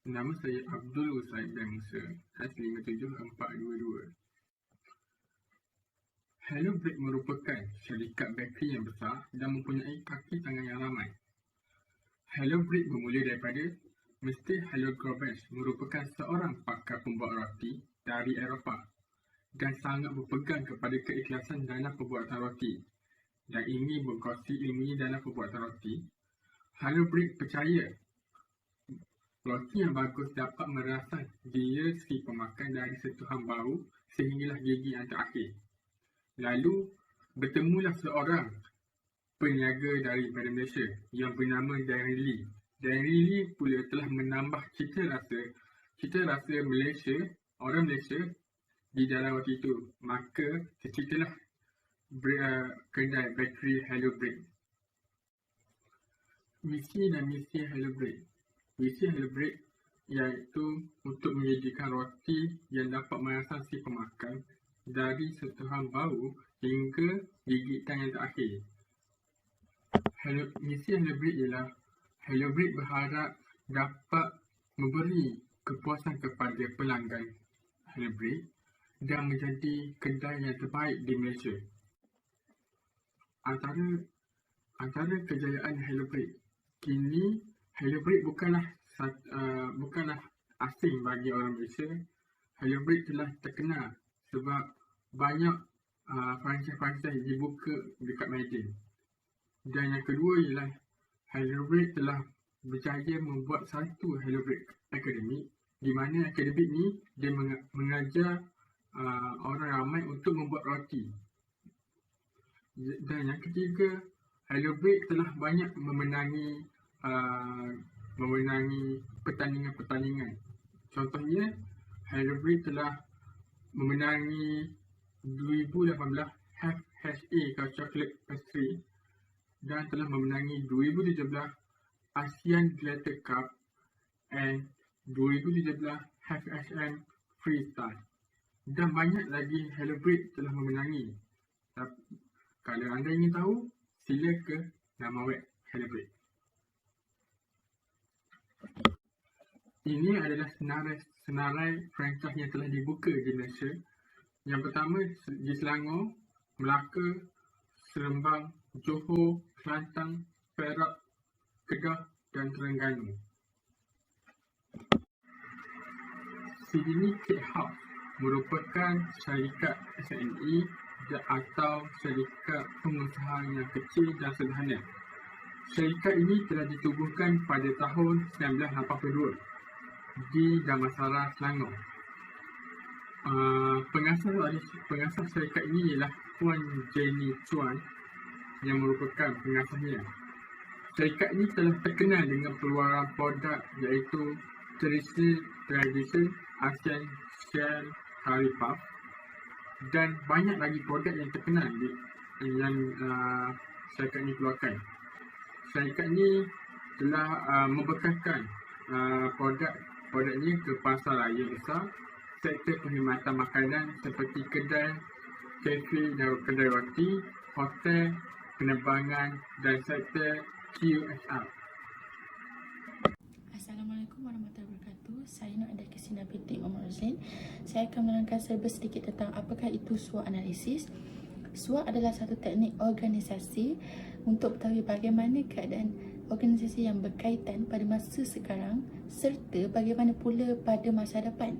Nama saya Abdul Usaid dan Musa, S57422. Hello Break merupakan syarikat bateri yang besar dan mempunyai kaki tangan yang ramai. Hello Break bermula daripada Mr. Hello Groves merupakan seorang pakar pembuat roti dari Eropah dan sangat berpegang kepada keikhlasan dalam pembuatan roti dan ingin berkongsi ilmunya dalam pembuatan roti. Hello Break percaya roti yang bagus dapat merangsang daya si pemakan dari sentuhan bau sehinggalah gigi yang terakhir. Lalu bertemulah seorang peniaga daripada Malaysia yang bernama Darren Lee. Darren Lee pula telah menambah cita rasa Malaysia, orang Malaysia di dalam roti itu. Maka terciptalah kedai bateri Hello Break. Misi dan misi Hello Break. Misi Hello Break iaitu untuk menjadikan roti yang dapat merangsang si pemakan dari sentuhan bau hingga gigitan yang terakhir. Misi Hello Break ialah Hello Break berharap dapat memberi kepuasan kepada pelanggan Hello Break dan menjadi kedai yang terbaik di Malaysia. Antara kejayaan Hello Break, kini Hello Break bukanlah asing bagi orang Malaysia. Hello Break telah terkenal sebab banyak franchise dibuka dekat Medan. Dan yang kedua ialah Hello Break telah berjaya membuat satu Hello Break Academy, di mana akademi ni dia mengajar orang ramai untuk membuat roti. Dan yang ketiga, Hello Break telah banyak memenangi pertandingan-pertandingan. Contohnya, Hello Break telah memenangi 2018 HFSA Chocolate Pastry dan telah memenangi 2017 ASEAN Glitter Cup and 2017 HFSM Freestyle. Dan banyak lagi Hello Break telah memenangi. Kalau anda ingin tahu, sila ke nama web Hello Break. Ini adalah senarai franchise yang telah dibuka di Malaysia. Yang pertama di Selangor, Melaka, Seremban, Johor, Kelantan, Perak, Kedah dan Terengganu. Sydney Cake House merupakan syarikat SME atau syarikat pengusaha yang kecil dan sederhana. Syarikat ini telah ditubuhkan pada tahun 1982 di Damansara, Selangor. Pengasas syarikat ini ialah Puan Jenny Chuan yang merupakan pengasasnya. Syarikat ini telah terkenal dengan peluaran produk iaitu Tradition ASEAN Shell Curry Puff dan banyak lagi produk yang terkenal yang syarikat ini keluarkan. Syarikat ini telah membekalkan produknya ke pasar raya besar, sektor perkhidmatan makanan seperti kedai, kafe dan kedai roti, hotel, penerbangan dan sektor QSR. Assalamualaikum warahmatullahi wabarakatuh. Saya Nur Adaki Sina binti Muhammad Roslin. Saya akan menerangkan serba sedikit tentang apakah itu SWOT analisis. SWOT adalah satu teknik organisasi untuk mengetahui bagaimana keadaan organisasi yang berkaitan pada masa sekarang serta bagaimana pula pada masa depan,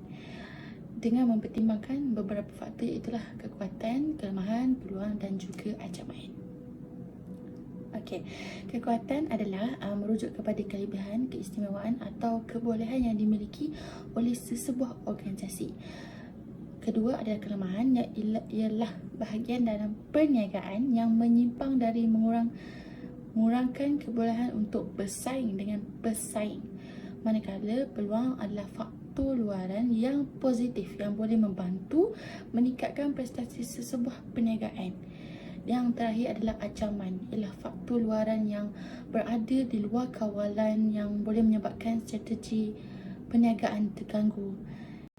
dengan mempertimbangkan beberapa faktor iaitu kekuatan, kelemahan, peluang dan juga ancaman. Kekuatan adalah merujuk kepada kelebihan, keistimewaan atau kebolehan yang dimiliki oleh sesebuah organisasi. Kedua adalah kelemahan, ialah bahagian dalam perniagaan yang menyimpang dari mengurangkan kebolehan untuk bersaing dengan pesaing. Manakala peluang adalah faktor luaran yang positif yang boleh membantu meningkatkan prestasi sesebuah perniagaan. Yang terakhir adalah ancaman, ialah faktor luaran yang berada di luar kawalan yang boleh menyebabkan strategi perniagaan terganggu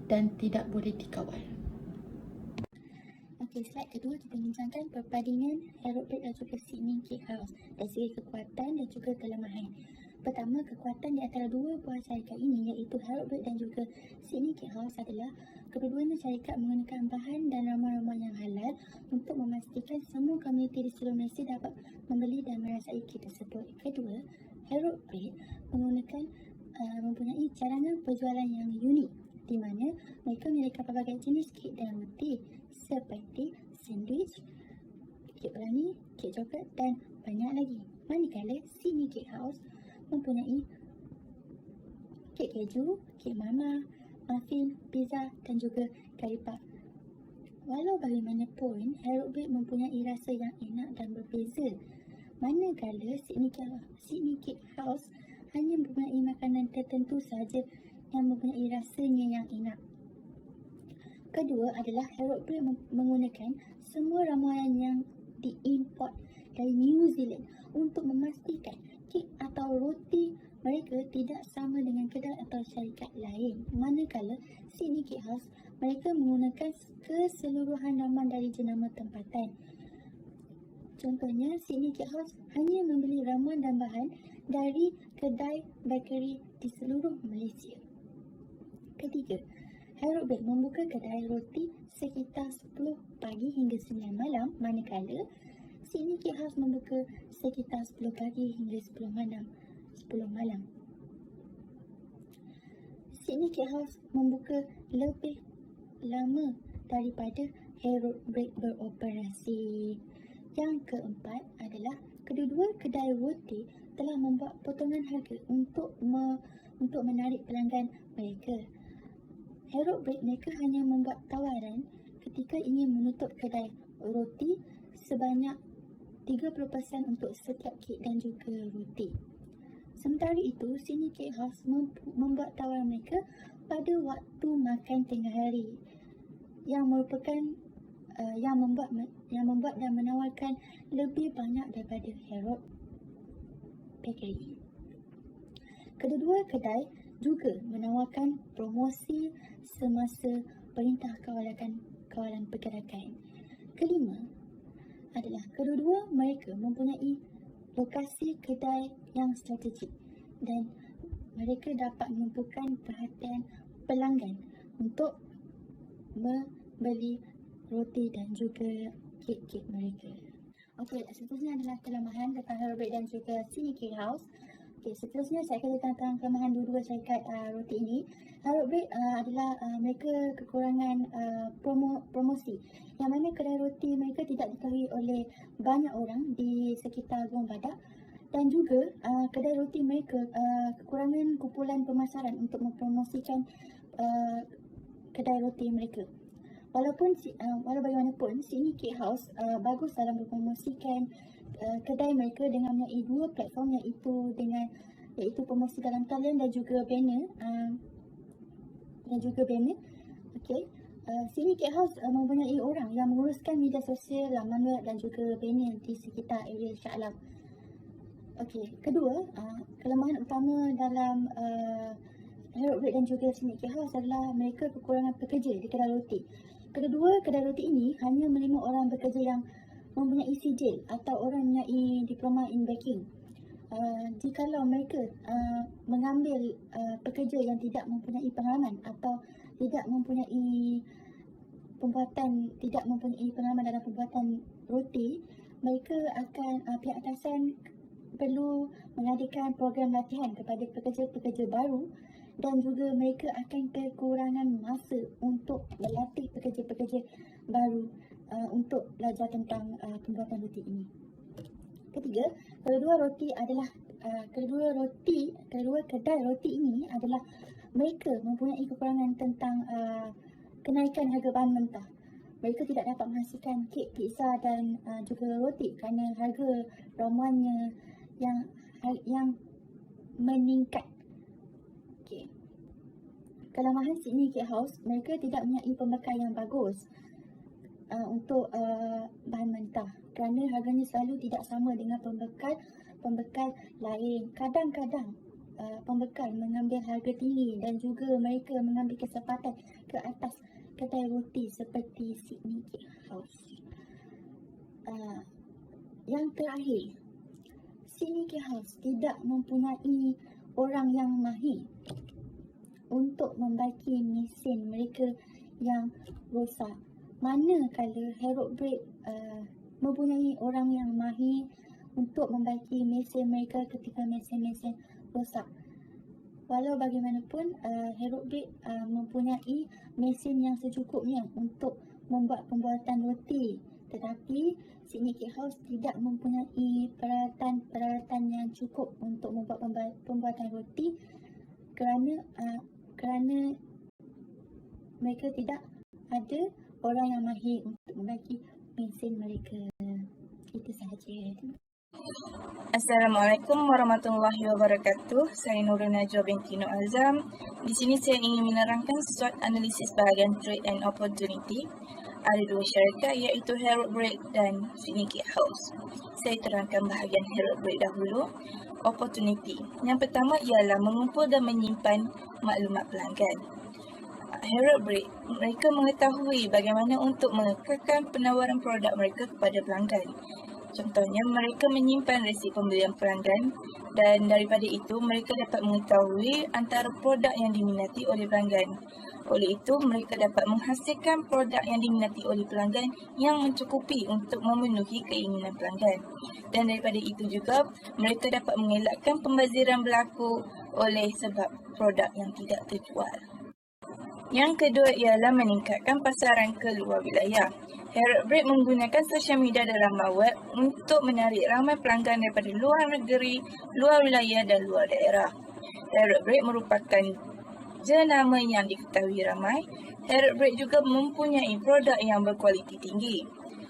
dan tidak boleh dikawal. Slide kedua kita bincangkan perbandingan Hello Break dan juga Sydney Cake House dari segi kekuatan dan juga kelemahan. Pertama, kekuatan di antara dua buah syarikat ini iaitu Harold Break dan juga Sydney Cake House adalah kedua-duanya syarikat menggunakan bahan dan ramuan-ramuan yang halal untuk memastikan semua komuniti di seluruh Malaysia dapat membeli dan merasai kek tersebut. Kedua, Harold Break mempunyai carangan penjualan yang unik di mana mereka menyediakan pelbagai jenis kek dan roti seperti sandwich, kek pelangi, kek coklat dan banyak lagi. Manakala Sydney Cake House mempunyai kek keju, kek mama, muffin, pizza dan juga kari puff. Walau bagaimanapun, Harold Break mempunyai rasa yang enak dan berbeza. Manakala Sydney Cake House hanya mempunyai makanan tertentu sahaja yang mempunyai rasanya yang enak. Kedua adalah Harold Break menggunakan semua ramuan yang diimport dari New Zealand untuk memastikan kek atau roti mereka tidak sama dengan kedai atau syarikat lain. Manakala Sydney Cake House, mereka menggunakan keseluruhan ramuan dari jenama tempatan. Contohnya, Sydney Cake House hanya membeli ramuan dan bahan dari kedai bakery di seluruh Malaysia. Ketiga, Harold Break membuka kedai roti sekitar 10 pagi hingga 9 malam, manakala Sydney Cake House membuka sekitar 10 pagi hingga 10 malam. Sydney Cake House membuka lebih lama daripada Harold Break beroperasi. Yang keempat adalah kedua-dua kedai roti telah membuat potongan harga untuk menarik pelanggan mereka. Harold Break mereka hanya membuat tawaran ketika ingin menutup kedai roti sebanyak 30% untuk setiap kek dan juga roti. Sementara itu, Sydney Cake House membuat tawaran mereka pada waktu makan tengah hari yang membuat dan menawarkan lebih banyak daripada Harold Bakery. Kedua-dua kedai juga menawarkan promosi semasa Perintah Kawalan Pergerakan. Kelima adalah kedua-dua mereka mempunyai lokasi kedai yang strategik dan mereka dapat menumpukan perhatian pelanggan untuk membeli roti dan juga kek-kek mereka. Okey, seterusnya adalah kelemahan tentang Harold Break dan juga Sydney Cake House. Okey, seterusnya saya akan cerita tentang kelemahan dua-dua syarikat roti ini. Harold Break adalah mereka kekurangan promosi, yang mana kedai roti mereka tidak diketahui oleh banyak orang di sekitar Gong Badak, dan juga kedai roti mereka kekurangan kumpulan pemasaran untuk mempromosikan kedai roti mereka. Walau bagaimanapun, Sydney Cake House bagus dalam mempromosikan kedai mereka dengan mempunyai dua platform, iaitu promosi dalam talian dan juga banner. Okey. Sydney Cake House mempunyai orang yang menguruskan media sosial, laman web dan juga banner di sekitar area Shah Alam. Okey, kedua, kelemahan utama dalam Harold Break dan juga Sydney Cake House adalah mereka kekurangan pekerja di kedai roti. Kedua kedai roti ini hanya menerima orang bekerja yang mempunyai sijil atau orang mempunyai diploma in baking. Jikalau mereka mengambil pekerja yang tidak mempunyai pengalaman atau tidak mempunyai pengalaman dalam pembuatan roti, mereka akan pihak atasan perlu mengadakan program latihan kepada pekerja-pekerja baru, dan juga mereka akan kekurangan masa untuk melatih pekerja-pekerja baru untuk belajar tentang pembuatan roti ini. Ketiga, kedua kedai roti ini adalah mereka mempunyai kekurangan tentang kenaikan harga bahan mentah. Mereka tidak dapat menghasilkan kek, pizza dan juga roti kerana harga ramuannya yang meningkat. Okay. Kelemahan Sydney Cake House, mereka tidak mempunyai pembekal yang bagus untuk bahan mentah kerana harganya selalu tidak sama dengan pembekal lain. Kadang-kadang pembekal mengambil harga tinggi dan juga mereka mengambil kesempatan ke atas kedai roti seperti Sydney Cake House. Yang terakhir, Sydney Cake House tidak mempunyai orang yang mahir untuk membaiki mesin mereka yang rosak. Manakala Harrods Break mempunyai orang yang mahir untuk membaiki mesin mereka ketika mesin-mesin rosak. Walau bagaimanapun, Harrods Break mempunyai mesin yang secukupnya untuk membuat pembuatan roti. Tetapi Sydney Cake House tidak mempunyai peralatan yang cukup untuk membuat pembuatan roti kerana mereka tidak ada orang yang mahir untuk membaiki mesin mereka. Itu sahaja. Assalamualaikum warahmatullahi wabarakatuh. Saya Nurul Najwa binti Nur Azam. Di sini saya ingin menerangkan SWOT analisis bahagian Trade and Opportunity. Ada dua syarikat iaitu Harrods Break dan Sydney Cake House. Saya terangkan bahagian Harrods Break dahulu. Opportunity. Yang pertama ialah mengumpul dan menyimpan maklumat pelanggan. Harrods Break, mereka mengetahui bagaimana untuk mengekalkan penawaran produk mereka kepada pelanggan. Contohnya, mereka menyimpan resip pembelian pelanggan dan daripada itu mereka dapat mengetahui antara produk yang diminati oleh pelanggan. Oleh itu, mereka dapat menghasilkan produk yang diminati oleh pelanggan yang mencukupi untuk memenuhi keinginan pelanggan. Dan daripada itu juga, mereka dapat mengelakkan pembaziran berlaku oleh sebab produk yang tidak terjual. Yang kedua ialah meningkatkan pasaran ke luar wilayah. Harrods Break menggunakan sosial media dan laman web untuk menarik ramai pelanggan daripada luar negeri, luar wilayah dan luar daerah. Harrods Break merupakan jenama yang diketahui ramai. Harrods Break juga mempunyai produk yang berkualiti tinggi.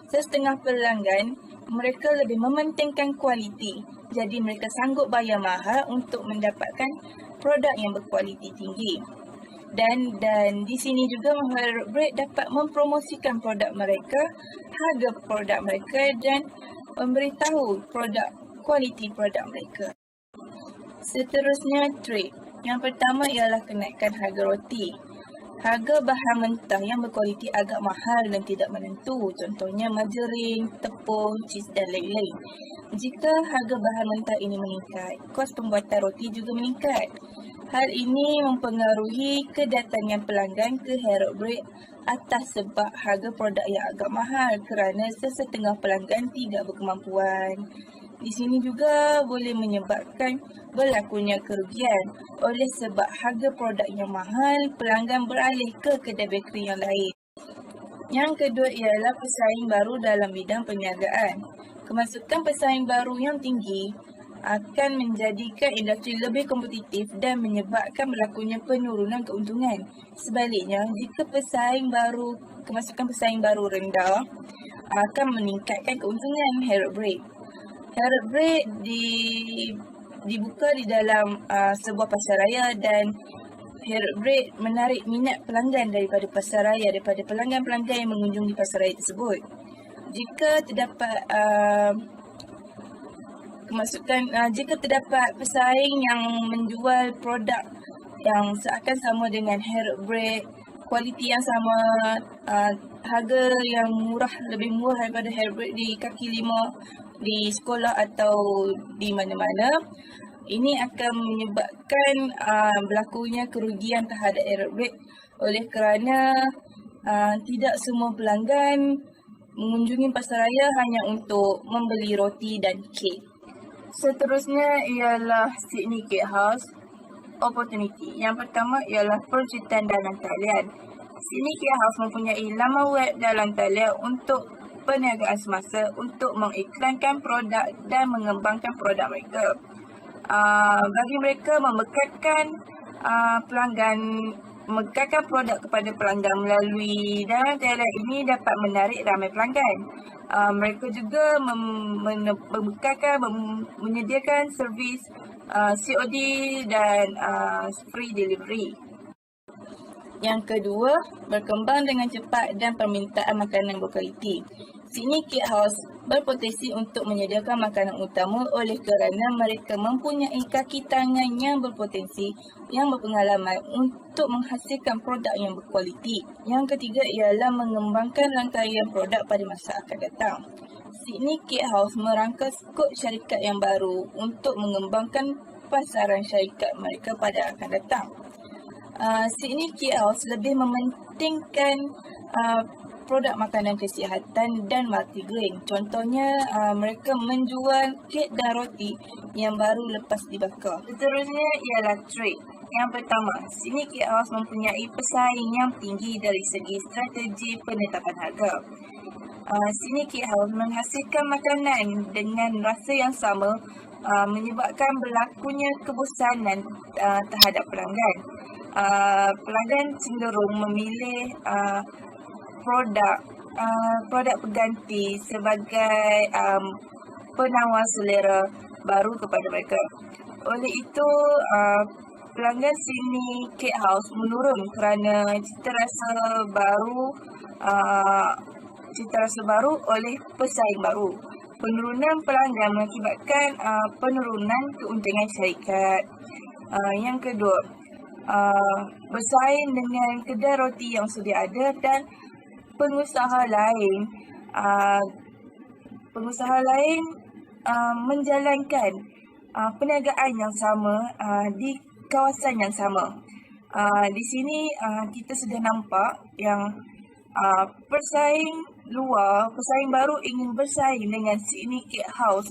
Setengah pelanggan, mereka lebih mementingkan kualiti. Jadi mereka sanggup bayar mahal untuk mendapatkan produk yang berkualiti tinggi. Dan di sini juga Harrods Break dapat mempromosikan produk mereka, harga produk mereka dan memberitahu kualiti produk mereka. Seterusnya trade. Yang pertama ialah kenaikan harga roti. Harga bahan mentah yang berkualiti agak mahal dan tidak menentu. Contohnya margarin, tepung, cheese dan lain-lain. Jika harga bahan mentah ini meningkat, kos pembuatan roti juga meningkat. Hal ini mempengaruhi kedatangan pelanggan ke Harrods Break atas sebab harga produk yang agak mahal kerana sesetengah pelanggan tidak berkemampuan. Di sini juga boleh menyebabkan berlakunya kerugian. Oleh sebab harga produk yang mahal, pelanggan beralih ke kedai bakery yang lain. Yang kedua ialah pesaing baru dalam bidang perniagaan. Kemasukan pesaing baru yang tinggi akan menjadikan industri lebih kompetitif dan menyebabkan berlakunya penurunan keuntungan. Sebaliknya, jika kemasukan pesaing baru rendah, akan meningkatkan keuntungan Harrods Break. Harrods Break dibuka di dalam sebuah pasaraya dan Harrods Break menarik minat pelanggan daripada pasaraya, daripada pelanggan-pelanggan yang mengunjungi pasaraya tersebut. Jika terdapat pesaing yang menjual produk yang seakan sama dengan Harrods Break, kualiti yang sama, harga yang lebih murah daripada Harrods Break di kaki lima, di sekolah atau di mana-mana, ini akan menyebabkan berlakunya kerugian terhadap Harrods Break oleh kerana tidak semua pelanggan mengunjungi pasaraya hanya untuk membeli roti dan kek. Seterusnya ialah Sydney Cake House Opportunity. Yang pertama ialah percutian dalam talian. Sydney Cake House mempunyai laman web dalam talian untuk perniagaan semasa untuk mengiklankan produk dan mengembangkan produk mereka. Bagi mereka memekalkan produk kepada pelanggan melalui dalam talian ini dapat menarik ramai pelanggan. Mereka juga menyediakan servis COD dan free delivery. Yang kedua, berkembang dengan cepat dan permintaan makanan berkualiti. Sydney Cake House berpotensi untuk menyediakan makanan utama oleh kerana mereka mempunyai kaki tangan yang berpotensi, yang berpengalaman untuk menghasilkan produk yang berkualiti. Yang ketiga ialah mengembangkan rangkaian produk pada masa akan datang. Sydney Cake House merangkas kod syarikat yang baru untuk mengembangkan pasaran syarikat mereka pada akan datang. Sydney Cake House lebih mementingkan produk makanan kesihatan dan multigrain. Contohnya, mereka menjual kek dan roti yang baru lepas dibakar. Seterusnya ialah trade. Yang pertama, Sydney Cake House mempunyai pesaing yang tinggi dari segi strategi penetapan harga. Sydney Cake House menghasilkan makanan dengan rasa yang sama, menyebabkan berlakunya kebosanan terhadap pelanggan. Pelanggan cenderung memilih produk pengganti sebagai penawar selera baru kepada mereka. Oleh itu, pelanggan Sydney Cake House menurun kerana cita rasa baru oleh pesaing baru. Penurunan pelanggan mengakibatkan penurunan keuntungan syarikat. Yang kedua, bersaing dengan kedai roti yang sudah ada dan pengusaha lain menjalankan perniagaan yang sama di kawasan yang sama. Di sini kita sudah nampak yang pesaing baru ingin bersaing dengan Sydney Cake House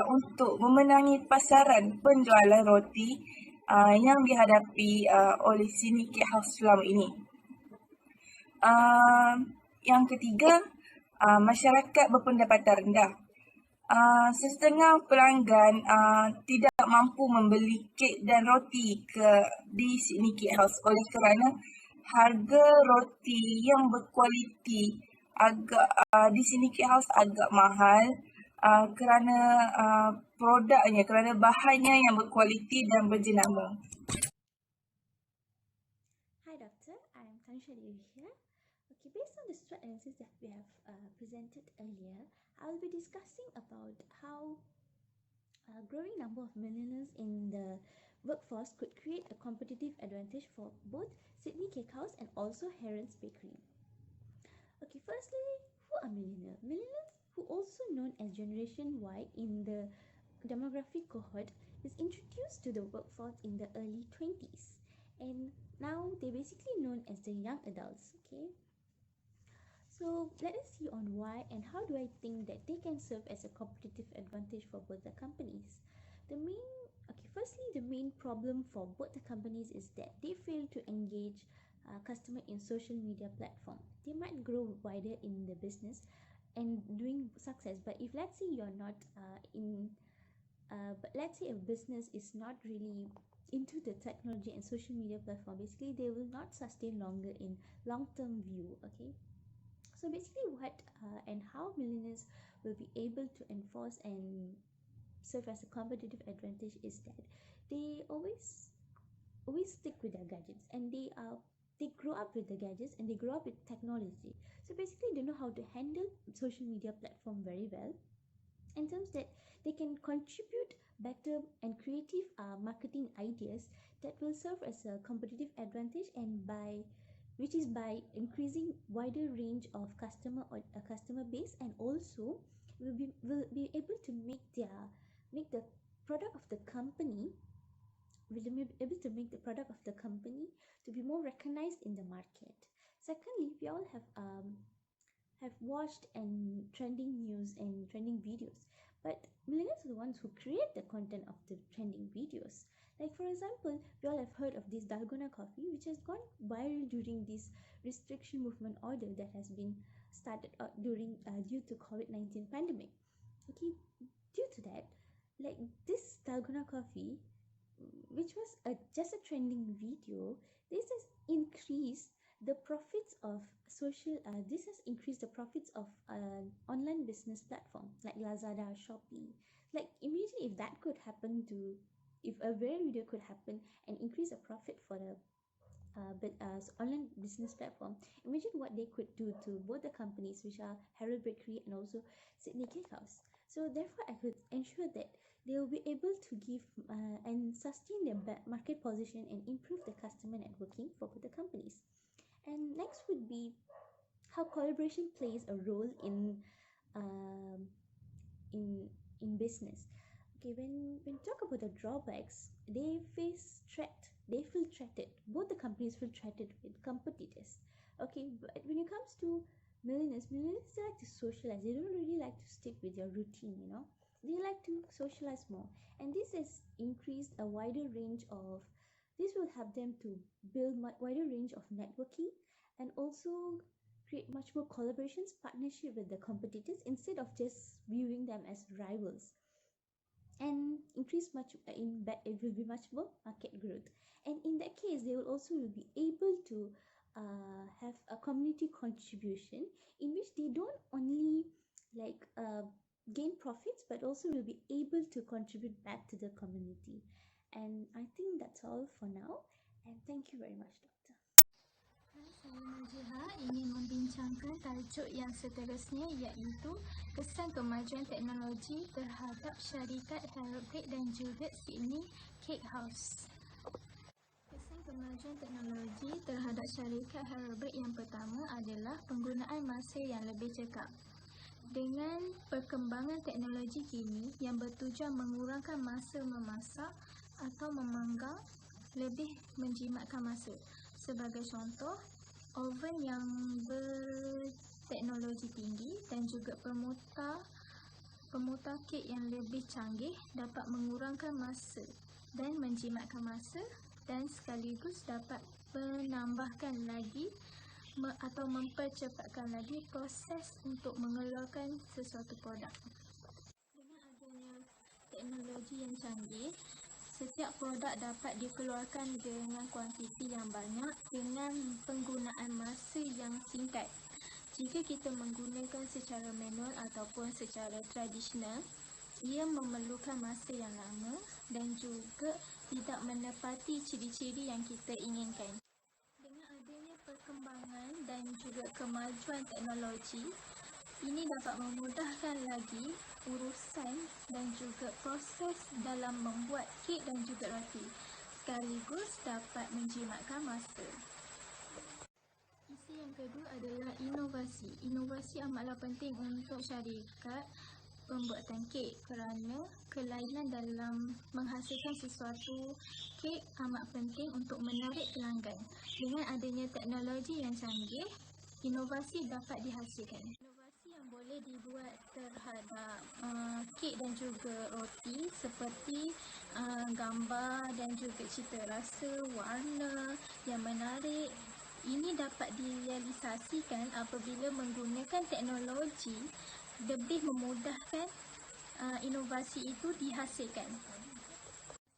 untuk memenangi pasaran penjualan roti yang dihadapi oleh Sydney Cake House selama ini. Yang ketiga, masyarakat berpendapatan rendah. Setengah pelanggan tidak mampu membeli kek dan roti di Sydney Cake House oleh kerana harga roti yang berkualiti di Sydney Cake House agak mahal kerana kerana bahannya yang berkualiti dan berjenama. Hi doctor, I am Tanisha Devi here. Okay, based on the SWOT analysis that we have presented earlier, I will be discussing about how a growing number of millennials in the workforce could create a competitive advantage for both Sydney Cake House and also Heron's Bakery. Okay, firstly, who are millennials? Millennials, who also known as Generation Y in the demographic cohort, is introduced to the workforce in the early 20s, and now they're basically known as the young adults. Okay, so let us see on why and how do I think that they can serve as a competitive advantage for both the companies. Firstly, the main problem for both the companies is that they fail to engage customer in social media platform. They might grow wider in the business and doing success, but if let's say you're not but let's say a business is not really into the technology and social media platform, basically they will not sustain longer in long-term view. Okay, so basically what and how millennials will be able to enforce and serve as a competitive advantage is that they always stick with their gadgets, and they grow up with the gadgets and they grow up with technology. So basically they know how to handle social media platform very well, in terms that they can contribute better and creative marketing ideas that will serve as a competitive advantage, and by increasing wider range of customer base, and also will be able to make the product of the company to be more recognized in the market. Secondly, we all have watched and trending news and trending videos, but millennials are the ones who create the content of the trending videos. Like for example, we all have heard of this Dalgona coffee, which has gone viral during this restriction movement order that has been started due to COVID-19 pandemic. Okay, due to that, like this Dalgona coffee, which was just a trending video, this has increased the profits of online business platform like Lazada, Shopee. Like imagine if that could happen if a viral video could happen and increase a profit for the online business platform. Imagine what they could do to both the companies, which are Heron Bakery and also Sydney Cake House. So therefore, I could ensure that they will be able to give and sustain their market position and improve the customer networking for both the companies. And next would be how collaboration plays a role in um, in business. Okay, when talk about the drawbacks, they face threat. They feel threatened. Both the companies feel threatened with competitors. Okay, but when it comes to millennials they like to socialize. They don't really like to stick with their routine. They like to socialize more, and this has increased a wider range of. This will help them to build wider range of networking and also create much more collaborations, partnership with the competitors instead of just viewing them as rivals, and increase much it will be much more market growth. And in that case they will also will be able to have a community contribution in which they don't only like gain profits but also will be able to contribute back to the community. And I think that's all for now, and thank you very much, Doctor. Saya Najiha ingin membincangkan tajuk yang seterusnya iaitu kesan kemajuan teknologi terhadap syarikat Harold Break dan juga Sydney Cake House. Kesan kemajuan teknologi terhadap syarikat Harold Break yang pertama adalah penggunaan masa yang lebih cekap. Dengan perkembangan teknologi kini yang bertujuan mengurangkan masa memasak atau memanggang, lebih menjimatkan masa. Sebagai contoh, oven yang berteknologi tinggi dan juga pemutar kek yang lebih canggih dapat mengurangkan masa dan menjimatkan masa, dan sekaligus dapat menambahkan lagi atau mempercepatkan lagi proses untuk mengeluarkan sesuatu produk. Dengan adanya teknologi yang canggih, setiap produk dapat dikeluarkan dengan kuantiti yang banyak dengan penggunaan masa yang singkat. Jika kita menggunakan secara manual ataupun secara tradisional, ia memerlukan masa yang lama dan juga tidak menepati ciri-ciri yang kita inginkan. Dengan adanya perkembangan dan juga kemajuan teknologi, ini dapat memudahkan lagi urusan dan juga proses dalam membuat kek dan juga roti, sekaligus dapat menjimatkan masa. Isi yang kedua adalah inovasi. Inovasi amatlah penting untuk syarikat pembuatan kek kerana kelainan dalam menghasilkan sesuatu kek amat penting untuk menarik pelanggan. Dengan adanya teknologi yang canggih, inovasi dapat dihasilkan. Boleh dibuat terhadap kek dan juga roti seperti gambar dan juga cita rasa, warna yang menarik. Ini dapat direalisasikan apabila menggunakan teknologi lebih memudahkan inovasi itu dihasilkan.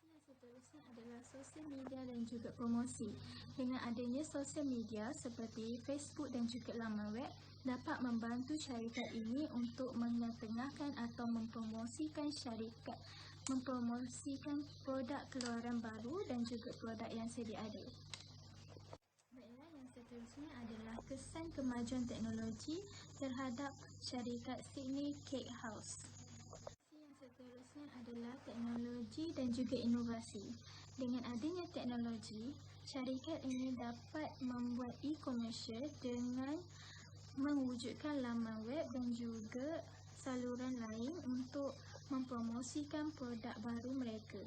Yang seterusnya adalah sosial media dan juga promosi. Dengan adanya sosial media seperti Facebook dan juga laman web, dapat membantu syarikat ini untuk mengetengahkan atau mempromosikan produk keluaran baru dan juga produk yang sedia ada. Baiklah, yang seterusnya adalah kesan kemajuan teknologi terhadap syarikat Sydney Cake House. Yang seterusnya adalah teknologi dan juga inovasi. Dengan adanya teknologi, syarikat ini dapat membuat e-commercial dengan mewujudkan laman web dan juga saluran lain untuk mempromosikan produk baru mereka.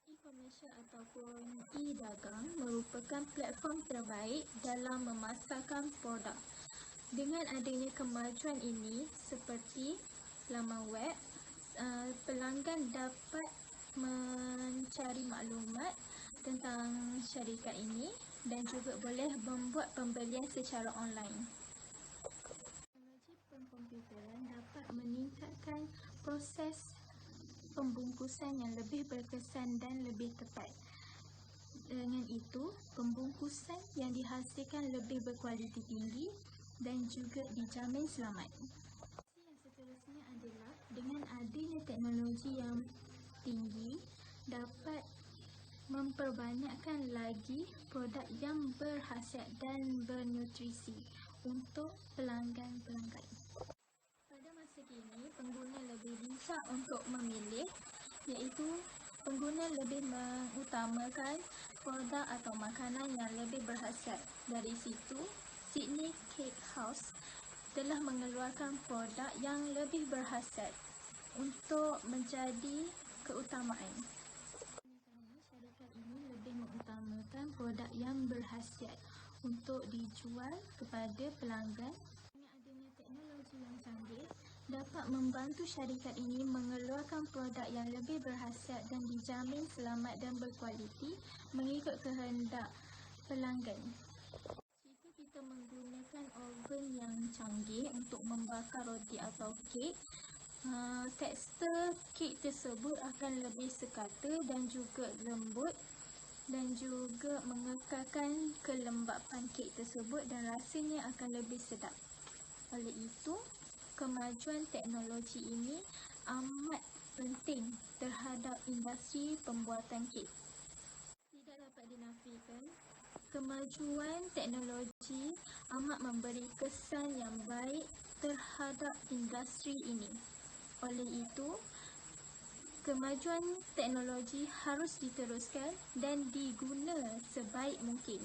E-commerce ataupun e-dagang merupakan platform terbaik dalam memasarkan produk. Dengan adanya kemajuan ini seperti laman web, pelanggan dapat mencari maklumat tentang syarikat ini dan juga boleh membuat pembelian secara online. Teknologi pengkomputeran dapat meningkatkan proses pembungkusan yang lebih berkesan dan lebih tepat. Dengan itu, pembungkusan yang dihasilkan lebih berkualiti tinggi dan juga dijamin selamat. Yang seterusnya adalah dengan adanya teknologi yang tinggi dapat memperbanyakkan lagi produk yang berkhasiat dan bernutrisi untuk pelanggan-pelanggan. Pada masa kini, pengguna lebih bijak untuk memilih, iaitu pengguna lebih mengutamakan produk atau makanan yang lebih berkhasiat. Dari situ, Sydney Cake House telah mengeluarkan produk yang lebih berhasrat untuk menjadi keutamaan. Kerana syarikat ini lebih mengutamakan produk yang berhasiat untuk dijual kepada pelanggan. Dengan adanya teknologi yang canggih, dapat membantu syarikat ini mengeluarkan produk yang lebih berhasiat dan dijamin selamat dan berkualiti mengikut kehendak pelanggan. Jika kita menggunakan oven yang canggih untuk membakar roti atau kek, tekstur kek tersebut akan lebih sekata dan juga lembut dan juga mengekalkan kelembapan kek tersebut dan rasanya akan lebih sedap. Oleh itu, kemajuan teknologi ini amat penting terhadap industri pembuatan kek. Tidak dapat dinafikan, kemajuan teknologi amat memberi kesan yang baik terhadap industri ini. Oleh itu, kemajuan teknologi harus diteruskan dan diguna sebaik mungkin.